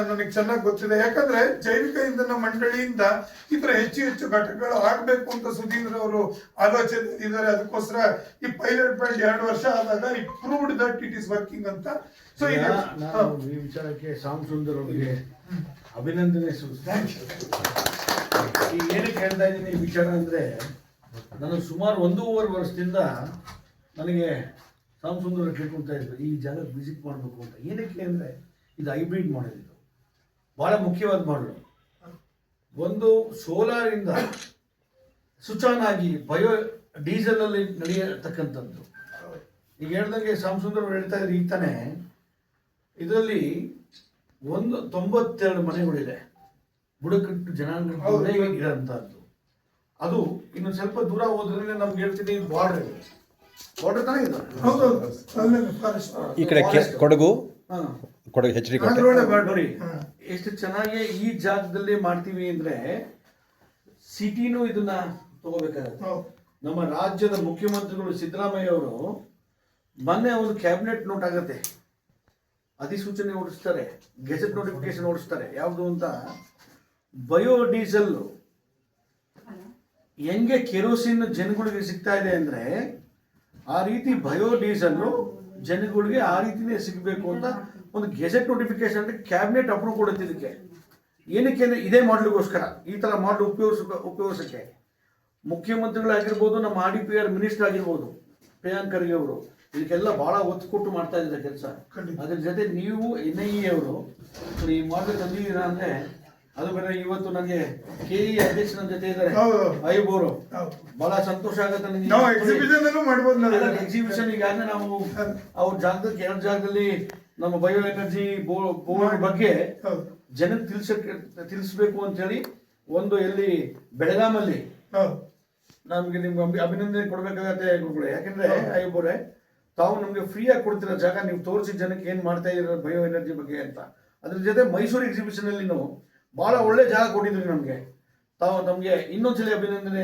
ನನಗೆ ಚೆನ್ನಾಗಿ ಗೊತ್ತಿದೆ. ಯಾಕಂದ್ರೆ ಜೈವಿಕ ಇಂಧನ ಮಂಡಳಿಯಿಂದ ಈ ತರ ಹೆಚ್ಚು ಹೆಚ್ಚು ಘಟಕಗಳು ಆಗ್ಬೇಕು ಅಂತ ಸುಧೀಂದ್ರ ಅವರು ಆಲೋಚನೆ ಇದ್ದಾರೆ. ಅದಕ್ಕೋಸ್ಕರ ಈ ಪೈಲಟ್ ಪ್ಲಾಂಟ್ 2 ವರ್ಷ ಆದಾಗ it proved that it is working ಅಂತ. ಸೊ ಈಗ ನಾನು ಈ ವಿಚಾರಕ್ಕೆ ಶ್ಯಾಮ್ ಸುಂದರ್ ಅವರಿಗೆ ಅಭಿನಂದನೆ ಸೂಚಿಸ್ತೀನಿ. ಈಗ ಏನಕ್ಕೆ ಹೇಳ್ತಾ ಇದ್ದೀನಿ ಈ ವಿಚಾರ ಅಂದರೆ, ನಾನು ಸುಮಾರು 1.5 ವರ್ಷದಿಂದ ನನಗೆ ಶ್ಯಾಮ್ ಸುಂದರ್ ಕೇಳ್ಕೊಳ್ತಾ ಇದ್ರು ಈ ಜಾಗ ವಿಸಿಟ್ ಮಾಡಬೇಕು ಅಂತ. ಏನಕ್ಕೆ ಅಂದರೆ ಇದು ಹೈಬ್ರಿಡ್ ಮಾಡೆಲ್, ಇದು ಭಾಳ ಮುಖ್ಯವಾದ ಮಾಡಲು. ಒಂದು ಸೋಲಾರಿಂದ ಸ್ವಿಚ್ ಆನ್ ಆಗಿ ಬಯೋ ಡೀಸೆಲಲ್ಲಿ ನಡೆಯತಕ್ಕಂಥದ್ದು. ಈಗ ಹೇಳ್ದಂಗೆ ಶ್ಯಾಮ್ ಸುಂದರ್ ಅವರು ಹೇಳ್ತಾ ಇದ್ರು ಈಗ ತಾನೇ, ಇದರಲ್ಲಿ 92 ಮನೆಗಳಿದೆ, ಬುಡಕಟ್ಟು ಜನಾಂಗಗಳೇ ಇರೋಂಥದ್ದು. ಅದು ಇನ್ನು ಸ್ವಲ್ಪ ದೂರ ಹೋದ್ರೆ ನಮ್ಗೆ ಹೇಳ್ತೀನಿ ಬಾರ್ಡರ್ ಇದೆ, ಬಾರ್ಡರ್ ತಾನೇ ಇದೆ. ಈ ಕಡೆ ಕೊಡಗು ಹೆಚ್ ಡಿ ನೋಡಿ ಎಷ್ಟು ಚೆನ್ನಾಗಿ ಈ ಜಾಗದಲ್ಲಿ ಮಾಡ್ತೀವಿ ಅಂದ್ರೆ ಸಿಟಿನೂ ಇದನ್ನ ತಗೋಬೇಕಾಗುತ್ತೆ. ನಮ್ಮ ರಾಜ್ಯದ ಮುಖ್ಯಮಂತ್ರಿಗಳು ಸಿದ್ದರಾಮಯ್ಯ ಅವರು ಮೊನ್ನೆ ಒಂದು ಕ್ಯಾಬಿನೆಟ್ ನೋಟ್ ಆಗತ್ತೆ, ಅಧಿಸೂಚನೆ ಹೊರಡಿಸ್ತಾರೆ, ಗೆಜೆಟ್ ನೋಟಿಫಿಕೇಶನ್ ಹೊರಡಿಸ್ತಾರೆ. ಯಾವುದು ಅಂತ, ಬಯೋಡೀಸೆಲ್ ಹೆಂಗೆ ಕೆರೋಸಿನ್ ಜನಗಳಿಗೆ ಸಿಗ್ತಾ ಇದೆ ಅಂದ್ರೆ ಆ ರೀತಿ ಬಯೋಡೀಸೆಲ್ ಜನಗಳಿಗೆ ಆ ರೀತಿನೇ ಸಿಗಬೇಕು ಅಂತ ಒಂದು ಗೆಜೆಟ್ ನೋಟಿಫಿಕೇಶನ್ ಅಂದ್ರೆ ಕ್ಯಾಬಿನೆಟ್ ಅಪ್ರೂವ್ ಕೊಡುತ್ತೆ. ಇದಕ್ಕೆ ಏನಕ್ಕೆ ಅಂದ್ರೆ ಇದೇ ಮಾಡ್ಲಿಕ್ಕೋಸ್ಕರ, ಈ ತರ ಮಾಡಲು ಉಪಯೋಗಿಸಕ್ಕೆ ಮುಖ್ಯಮಂತ್ರಿಗಳಾಗಿರ್ಬೋದು, ನಮ್ಮ RDPR ಮಿನಿಸ್ಟರ್ ಆಗಿರ್ಬೋದು ಪ್ರಿಯಾಂಕ್ ಖರ್ಗೆ ಅವರು ಇದಕ್ಕೆಲ್ಲ ಬಹಳ ಒತ್ತು ಕೊಟ್ಟು ಮಾಡ್ತಾ ಇದ್ದಾರೆ ಕೆಲಸ. ಅದ್ರ ಜೊತೆ ನೀವು NIE ಅವರು ಈ ಮಾಡಲು ತಂದಿದ್ದೀರಾ ಅಂದ್ರೆ ಅದು ಬೇರೆ. ಇವತ್ತು ನನಗೆ KE ಅಧ್ಯಕ್ಷನ ಜೊತೆ ಇದ್ದಾರೆ ಅಯ್ಯಬ್ ಅವರು, ಬಹಳ ಸಂತೋಷ ಆಗುತ್ತೆ ನನಗೆ. ಎಕ್ಸಿಬಿಷನ್ ಈಗಾಗಲೇ ನಾವು ಅವ್ರ ಜಾಗದಲ್ಲಿ 2 ಜಾಗದಲ್ಲಿ ನಮ್ಮ ಬಯೋ ಎನರ್ಜಿ ಬೋರ್ಡ್ ಬಗ್ಗೆ ಜನಕ್ಕೆ ತಿಳಿಸ್ಬೇಕು ಅಂತ ಹೇಳಿ, ಒಂದು ಎಲ್ಲಿ ಬೆಳಗಾಮಲ್ಲಿ ನಮ್ಗೆ ನಿಮ್ಗೆ ಅಭಿನಂದನೆ ಕೊಡ್ಬೇಕಾಗತ್ತೆ ಗುರುಗಳೇ. ಯಾಕಂದ್ರೆ ಅಯ್ಯಬ್ಬರೇ, ತಾವು ನಮ್ಗೆ ಫ್ರೀಯಾಗಿ ಕೊಡ್ತಿರೋ ಜಾಗ ನೀವು ತೋರಿಸಿ ಜನಕ್ಕೆ ಏನ್ ಮಾಡ್ತಾ ಇರೋ ಬಯೋ ಎನರ್ಜಿ ಬಗ್ಗೆ ಅಂತ. ಅದ್ರ ಜೊತೆ ಮೈಸೂರು ಎಕ್ಸಿಬಿಷನ್ ಅಲ್ಲಿ ಬಹಳ ಒಳ್ಳೆ ಜಾಗ ಕೊಟ್ಟಿದ್ರಿ ನಮ್ಗೆ. ತಾವು ನಮ್ಗೆ ಇನ್ನೊಂದ್ಸಲಿ ಅಭಿನಂದನೆ